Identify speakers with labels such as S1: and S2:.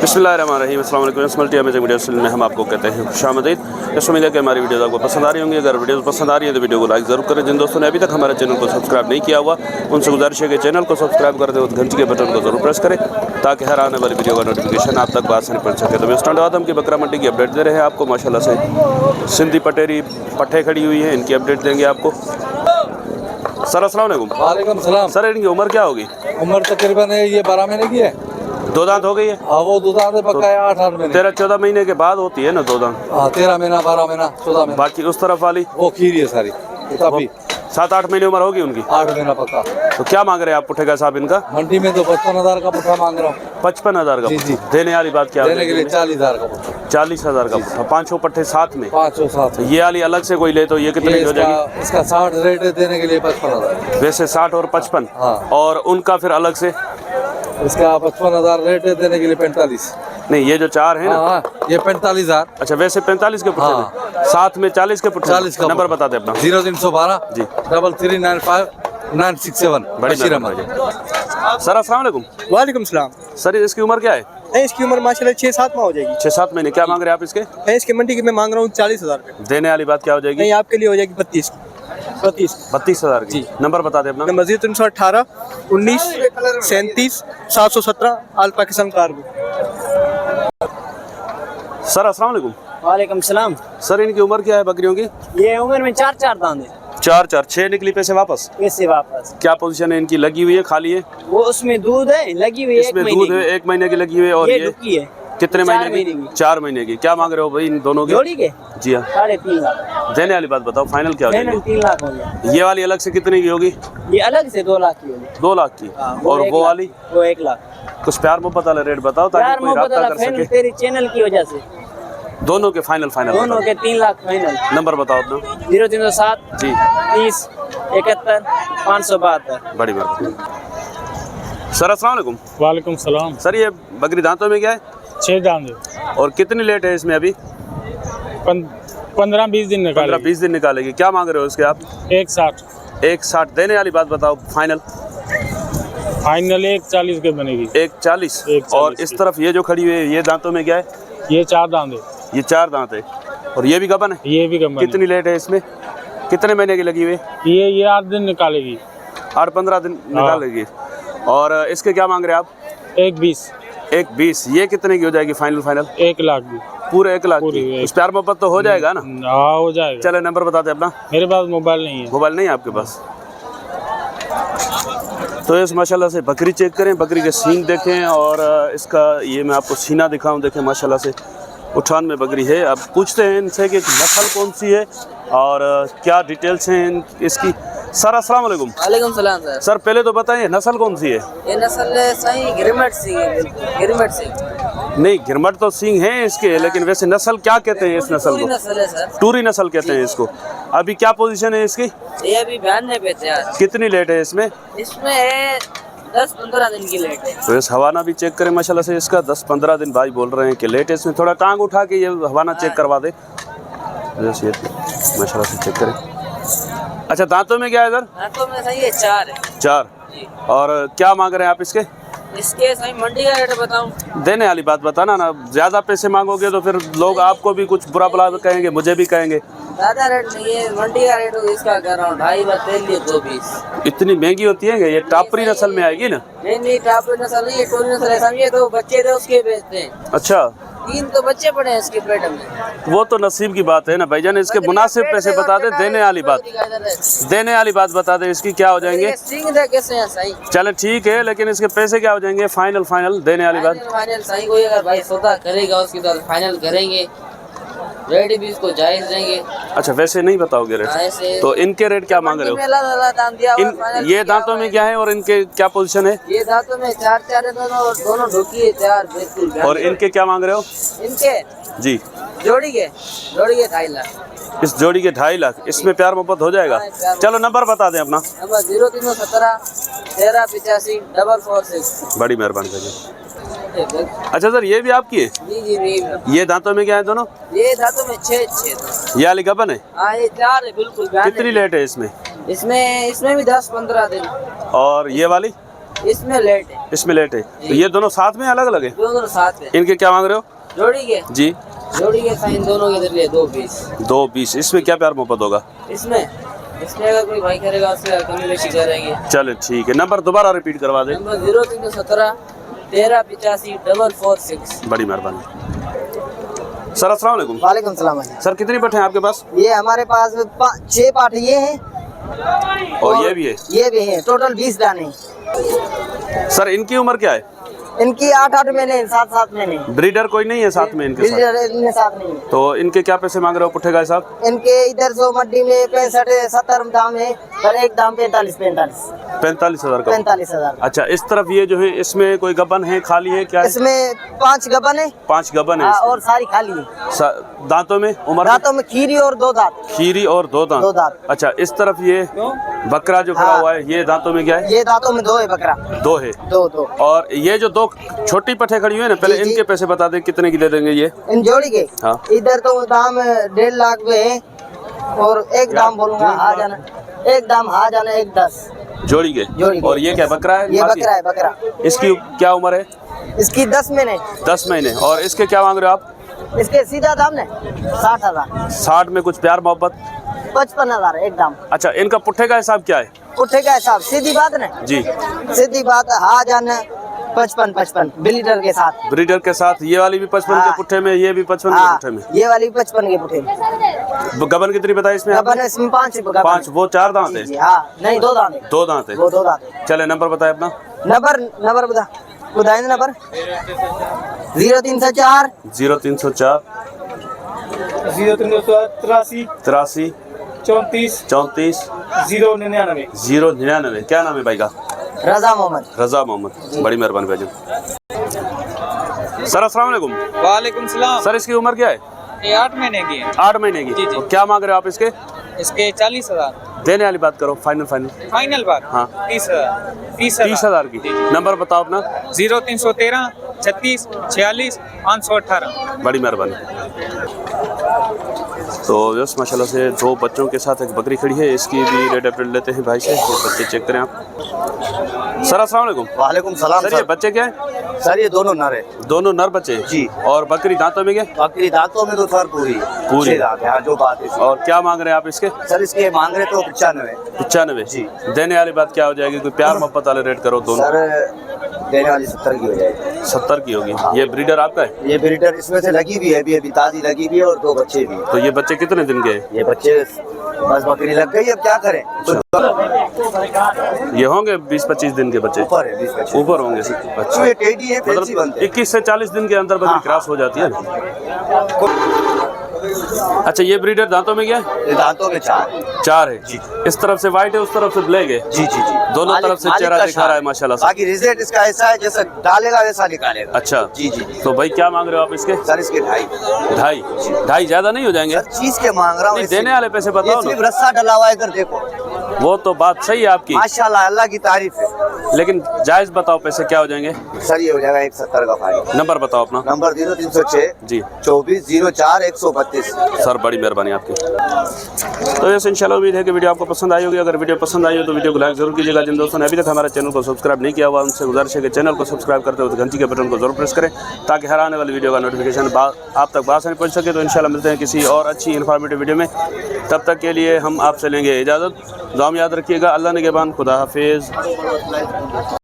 S1: बिस्मिल्लाहिर्रहमानिर्रहीम। अस्सलाम वालेकुम। स्मल्टी अमेजिंग वीडियो में हम आपको कहते हैं खुशामदीद। इस उम्मीद है कि हमारी वीडियोज़ आपको पसंद आ रही होंगी। अगर वीडियो पसंद आ रही है तो वीडियो को लाइक ज़रूर करें। जिन दोस्तों ने अभी तक हमारे चैनल को सब्सक्राइब नहीं किया हुआ उनसे गुजारिश है कि चैनल को सब्सक्राइब कर दें और घंटी के बटन को ज़रूर प्रेस करें ताकि हर आने वाली वीडियो का नोटिफिकेशन आप तक बात से नहीं पहुँच सके। तो वेस्ट आदम की बकरा मंडी की अपडेट दे रहे हैं आपको माशाल्लाह से। सिंधी पटेरी पट्टे खड़ी हुई है, इनकी अपडेट देंगे आपको। सर अस्सलाम वालेकुम।
S2: वालेकुम सलाम।
S1: सर इनकी उम्र क्या होगी?
S2: उम्र तकरीबन ये 12 महीने की है।
S1: दो दांत हो गई है?
S2: हाँ वो दो दांत पक्का है। 8 महीने
S1: 13-14 महीने के बाद होती है ना दो दांत?
S2: हाँ 13 महीना 12 महीना 14 महीना।
S1: बाकी उस तरफ वाली
S2: वो खीरी है सारी।
S1: 7-8 महीने उम्र होगी उनकी।
S2: 8 महीना पक्का।
S1: तो क्या मांग रहे हैं आप पुट्ठे का साहब इनका?
S2: मंडी में तो 55,000 का पुट्ठा मांग रहा हूँ।
S1: 55,000 का?
S2: जी जी।
S1: देने वाली बात क्या?
S2: देने के लिए 40,000 का पुट्ठा।
S1: 40,000 का पुट्ठा। 5 पट्टे साथ में?
S2: 5 साथ।
S1: ये वाली अलग से कोई ले तो ये कितने की हो जाएगी?
S2: इसका 60 रेट है, देने के लिए 55,000।
S1: वैसे 60 और 55।
S2: हाँ।
S1: और उनका फिर अलग से?
S2: इसका 55,000 रेट है, देने के लिए 45।
S1: नहीं ये जो 4 है ना?
S2: हाँ ये 45,000।
S1: अच्छा वैसे 45 के पुट्ठे में साथ में 40 के पुट्ठे।
S2: 40 का
S1: नंबर बता दे अपना।
S2: 0312
S1: जी
S2: 3395 967।
S1: बड़ी सर अस्सलाम वालेकुम।
S3: वालेकुम सलाम।
S1: सर इसकी उम्र क्या है?
S3: इसकी उम्र माशाल्लाह 6-7 माह हो जाएगी।
S1: 6-7 महीने। क्या मांग रहे हैं आप इसके?
S3: इसकी मंडी की मैं मांग रहा हूँ 40,000 रुपये।
S1: देने वाली बात क्या हो जाएगी?
S3: नहीं आपके लिए हो जाएगी 32,000
S1: की। नंबर बता दे अपना।
S3: नंबर 0318 19 37 717 आल पाकिस्तान कार्गो।
S1: सर अस्सलाम वालेकुम।
S4: वालेकुम सलाम।
S1: सर इनकी उम्र क्या है बकरियों की?
S4: ये उम्र में 4 दांत है।
S1: 4 6 निकली पैसे वापस?
S4: पैसे वापस।
S1: क्या पोजीशन है इनकी? लगी हुई है खाली है?
S4: वो उसमें दूध है लगी हुई है।
S1: इसमें दूध है 1 महीने की लगी हुई है। और ये
S4: रुकी है
S1: कितने महीने की? 4 महीने की। क्या मांग रहे हो भाई इन दोनों के?
S4: जोड़ी के?
S1: जी हाँ
S4: 3.5 लाख।
S1: देने वाली बात बताओ फाइनल क्या हो जाएगी?
S4: 3 लाख हो गया।
S1: ये वाली अलग से कितने की होगी?
S4: ये अलग से 2 लाख की होगी।
S1: 2 लाख की। और वो वाली?
S4: वो 1 लाख।
S1: कुछ प्यार मोहब्बत वाला रेट बताओ ताकि कोई राब्ता कर सके।
S4: तेरी चैनल की वजह से
S1: दोनों के फाइनल
S4: दोनों के 3 लाख फाइनल।
S1: नंबर बताओ अपना।
S4: 0307
S1: जी
S4: 30 71 572।
S1: बड़ी मेहरबानी। सर अस्सलाम वालेकुम।
S5: वालेकुम सलाम।
S1: सर ये बकरी दांतों में क्या है?
S5: 6 दांत है।
S1: और कितनी लेट है इसमें अभी?
S5: 15-20 दिन निकालेगी।
S1: 15-20 दिन निकालेगी। क्या मांग रहे हो इसके आप?
S5: 160।
S1: 160 देने वाली बात बताओ फाइनल।
S5: फाइनल 140 के बनेगी।
S1: 140।
S5: 140
S1: और इस तरफ ये जो खड़ी हुई है ये दांतों में क्या है?
S5: ये 4 दांत है।
S1: ये 4 दांत है। और ये भी गबन है?
S5: ये भी गबन है।
S1: कितनी लेट है इसमें? कितने महीने की लगी हुई है?
S5: ये 8 दिन निकालेगी।
S1: 8-15 दिन निकालेगी। और इसके क्या मांग रहे हैं आप?
S5: 120।
S1: 120। ये कितने की हो जाएगी फाइनल?
S5: 1 लाख की।
S1: पूरे 1 लाख की। उस प्यार मोहब्बत तो हो जाएगा ना?
S5: हाँ हो जाएगा।
S1: चले नंबर बता दे अपना।
S5: मेरे पास मोबाइल नहीं है।
S1: मोबाइल नहीं है आपके पास? तो इस माशाल्लाह से बकरी चेक करें, बकरी के सींग देखें और इसका ये मैं आपको सीना दिखाऊं। देखें माशाल्लाह से उठान में बकरी है। अब पूछते हैं इनसे कि नस्ल कौन सी है और क्या डिटेल्स हैं इसकी। सर अस्सलाम वालेकुम।
S4: वालेकुम सलाम सर।
S1: सर पहले तो बताइए नस्ल कौन सी है?
S4: ये नस्ल सही गिरमट सिंह है। गिरमट सिंह
S1: नहीं गिरमट तो सिंह हैं इसके, लेकिन वैसे नस्ल क्या कहते हैं इस नस्ल को?
S4: नस्ल है सर।
S1: टूरी नस्ल कहते हैं इसको। अभी क्या पोजीशन है इसकी?
S4: ये अभी 92 पे तैयार।
S1: कितनी लेट है इसमें?
S4: इसमें है 10-15 दिन की लेट है।
S1: तो इस हवाना भी चेक करें माशाल्लाह से इसका 10-15 दिन भाई बोल रहे हैं कि लेट है। इसमें थोड़ा टांग उठा के ये हवाना चेक करवा दे। जैसे माशाल्लाह से चेक करें। अच्छा दांतों में क्या है इधर?
S4: दांतों में सही है 4 है।
S1: 4। और क्या मांग रहे हैं आप इसके?
S4: इसके सही मंडी का रेट बताऊं?
S1: देने वाली बात बताना ना। ज़्यादा पैसे मांगोगे तो फिर लोग आपको भी कुछ बुरा भला कहेंगे, मुझे भी कहेंगे।
S4: ज़्यादा रेट नहीं है, मंडी का रेट इसका कर रहा हूँ 2.5 220।
S1: इतनी महंगी होती है? ये टापरी नस्ल में आएगी ना?
S4: नहीं टापरी नस्ल नहीं है, टोरी नस्ल है। समझिए तो बच्चे थे उसके बेचते हैं।
S1: अच्छा
S4: 3 तो बच्चे पड़े हैं इसके पेट में।
S1: वो तो नसीब की बात है ना भाईजान। इसके मुनासिब पैसे बता दे। देने वाली बात बता दे इसकी क्या हो जाएंगे?
S4: कैसे हैं सही?
S1: चले ठीक है, लेकिन इसके पैसे क्या हो जाएंगे फाइनल देने वाली बात?
S4: फाइनल सही कोई अगर भाई सौदा करेगा उसके साथ फाइनल करेंगे। रेट भी इसको जायज देंगे।
S1: अच्छा वैसे नहीं बताओगे रेट? तो इनके रेट क्या मांग रहे हो? ये दांतों में क्या है और इनके क्या पोजीशन है?
S4: ये दांतों में 4 है दोनों ढुकी है तैयार बिल्कुल।
S1: और इनके क्या मांग रहे हो?
S4: इनके
S1: जी
S4: जोड़ी के 2.5 लाख।
S1: इस जोड़ी के 2.5 लाख। इसमें प्यार मोहब्बत हो जाएगा? चलो नंबर बता दें अपना।
S4: नंबर 0317 13 85 446।
S1: बड़ी मेहरबानी भाई। अच्छा सर ये भी आपकी है?
S4: जी
S1: ये दांतों में क्या है दोनों?
S4: ये दांतों में 6
S1: ये वाली गबन है?
S4: हाँ ये 4 है बिल्कुल।
S1: कितनी लेट है इसमें?
S4: इसमें भी 10-15 दिन।
S1: और ये वाली?
S4: इसमें लेट है,
S1: इसमें लेट है। तो ये दोनों साथ में अलग अलग है?
S4: दोनों साथ में।
S1: इनके क्या मांग रहे हो?
S4: जोड़ी के
S1: जी
S4: साइन दोनों के इधर लिए 220।
S1: 220। इसमें क्या प्यार मोहब्बत होगा?
S4: इसमें अगर कोई भाई करेगा उससे कमी बेशी करेंगे।
S1: चले ठीक है। नंबर दोबारा रिपीट करवा दें।
S4: नंबर 0317 1385 446।
S1: बड़ी मेहरबानी सर। अस्सलाम वालेकुम।
S6: वालेकुम सलाम।
S1: सर कितनी पट्टे हैं आपके पास?
S6: ये हमारे पास 6 पाठ ये हैं
S1: और ये भी है?
S6: ये भी है। टोटल 20 दाने।
S1: सर इनकी उम्र क्या है?
S6: इनकी 8-8 महीने 7-7 महीने।
S1: ब्रीडर कोई नहीं है साथ में इनके साथ?
S6: इनके साथ नहीं है।
S1: तो इनके क्या पैसे मांग रहे हो पुट्ठे गाय साहब?
S6: इनके इधर 100 मड्डी में 65-70 दाम है और एक दाम 45,000
S1: का।
S6: 45,000।
S1: अच्छा इस तरफ ये जो है इसमें कोई गबन है खाली है क्या है?
S6: इसमें 5 गबन है।
S1: 5 गबन है
S6: और सारी खाली है।
S1: दांतों में उम्र?
S6: दांतों में खीरी और 2 दांत।
S1: खीरी और 2 दांत।
S6: 2 दांत।
S1: अच्छा इस तरफ ये बकरा जो खड़ा हुआ है ये दांतों में क्या है?
S6: ये दांतों में 2 है बकरा।
S1: 2 है।
S6: 2।
S1: और ये जो 2 छोटी पट्टे खड़ी हुई है ना, पहले
S6: जी, जी।
S1: इनके पैसे बता दें कितने की दे देंगे ये?
S6: इन जोड़ी के
S1: हाँ।
S6: इधर तो दाम 1.5 लाख पे है और एक दाम बोलूंगा आ जाना, एक दाम आ जाना 1.10
S1: जोड़ी के। और ये क्या बकरा है?
S6: ये बकरा है। बकरा
S1: इसकी क्या उम्र है?
S6: इसकी 10 महीने।
S1: 10 महीने। और इसके क्या मांग रहे हो आप?
S6: इसके सीधा दाम ने 60,000।
S1: 60 में कुछ प्यार मोहब्बत?
S6: 55,000 एक दाम।
S1: अच्छा इनका पुट्ठे का हिसाब क्या है?
S6: उठेगा साहब, सीधी बात ना
S1: जी?
S6: सीधी बात। आ जाना 55 ब्रीडर के साथ।
S1: ब्रीडर के साथ। ये वाली भी 55 के पुट्ठे में, ये भी 55 के पुट्ठे में।
S6: ये वाली 55 के पुट्ठे में।
S1: गबन कितनी बताई इसमें?
S6: गबन इसमें 5
S1: 5। वो 4 दांत है?
S6: हाँ नहीं 2 दांत है।
S1: 2 दांत है।
S6: वो 2 दांत है।
S1: चले नंबर बताए अपना।
S6: नंबर बता बताएंगे। नंबर 0304
S1: 0304
S3: 0383
S1: 83
S3: 34
S1: 34
S3: 099।
S1: 099। क्या नाम है भाई का?
S6: रजा मोहम्मद।
S1: रजा मोहम्मद। बड़ी मेहरबानी भाईजान। सर अस्सलाम वालेकुम।
S7: वालेकुम सलाम।
S1: सर इसकी उम्र क्या है?
S7: ये 8 महीने की है।
S1: 8 महीने की।
S7: जी, जी।
S1: तो क्या मांग रहे हो आप इसके?
S7: इसके 40,000।
S1: देने वाली बात करो। फाइनल
S7: फाइनल बात?
S1: हाँ
S7: 30,000।
S1: 30,000 की। नंबर बताओ अपना।
S7: 0313 36 46 518।
S1: बड़ी मेहरबानी। तो बस माशाल्लाह से 2 बच्चों के साथ एक बकरी खड़ी है। इसकी भी रेड अपडेट लेते हैं भाई से। ये बच्चे चेक करें आप। सर अस्सलाम वालेकुम।
S2: वालेकुम सलाम
S1: सर ये बच्चे क्या है?
S2: सर ये दोनों नर है।
S1: दोनों नर बच्चे
S2: जी।
S1: और बकरी दांतों में क्या?
S2: बकरी दांतों में तो सर पूरी दांत है। हाँ जो बात है।
S1: और क्या मांग रहे हैं आप इसके?
S2: सर इसके मांग रहे तो 95।
S1: 95
S2: जी।
S1: देने वाली बात क्या हो जाएगी? कोई प्यार मोहब्बत वाले रेट करो दोनों।
S2: सर देने वाली 70 की हो जाएगी।
S1: 70 की होगी। ये ब्रीडर आपका है?
S2: ये ब्रीडर इसमें से लगी भी है, अभी ताजी लगी भी है और 2 बच्चे भी हैं।
S1: तो ये बच्चे कितने दिन के हैं?
S2: ये बच्चे बस बकरी लग गई, अब क्या करें।
S1: ये होंगे 20-25 दिन के बच्चे।
S2: ऊपर है 20-25
S1: ऊपर होंगे। अच्छा
S2: ये टेडी है, फैंसी बनते हैं।
S1: 21 से 40 दिन के अंदर बकरी क्रॉस हो जाती है ना? अच्छा ये ब्रीडर दांतों में क्या है?
S2: ये दांतों में
S1: 4 है। इस तरफ से व्हाइट है, उस तरफ से ब्लैक है।
S2: जी जी जी।
S1: दोनों तरफ से चेहरा दिखा रहा है माशाल्लाह से।
S2: बाकी रिजल्ट इसका ऐसा है जैसा डालेगा वैसा निकालेगा।
S1: अच्छा
S2: जी जी।
S1: तो भाई क्या मांग रहे हो आप इसके?
S2: सर इसके 2.5
S1: ढाई ज्यादा नहीं हो जाएंगे?
S2: चीज के मांग रहा हूँ।
S1: नहीं, देने वाले पैसे बताओ ना।
S2: सिर्फ रस्सा डला हुआ है, इधर देखो।
S1: वो तो बात सही है आपकी,
S2: माशाल्लाह अल्लाह की तारीफ है।
S1: लेकिन जायज बताओ पैसे क्या हो जाएंगे?
S2: सर ये हो जाएगा 170 का फाइनल।
S1: नंबर बताओ अपना।
S2: नंबर 0306
S1: जी
S2: 24 04 132।
S1: सर बड़ी मेहरबानी आपकी। तो जैसे इंशाल्लाह उम्मीद है कि वीडियो आपको पसंद आई होगी। अगर वीडियो पसंद आई हो तो वीडियो को लाइक जरूर कीजिएगा। जिन दोस्तों ने अभी तक हमारे चैनल को सब्सक्राइब नहीं किया हुआ उनसे गुजारिश है कि चैनल को सब्सक्राइब करते हुए घंटी के बटन को जरूर प्रेस करें ताकि हर आने वाली वीडियो का नोटिफिकेशन आप तक बासानी पहुंच सके। तो इंशाल्लाह मिलते हैं किसी और अच्छी इन्फॉर्मेटिव वीडियो में। तब तक के लिए हम आपसे लेंगे इजाज़त। दुआ में याद रखिएगा। अल्लाह निगहबान। खुदा हाफिज़।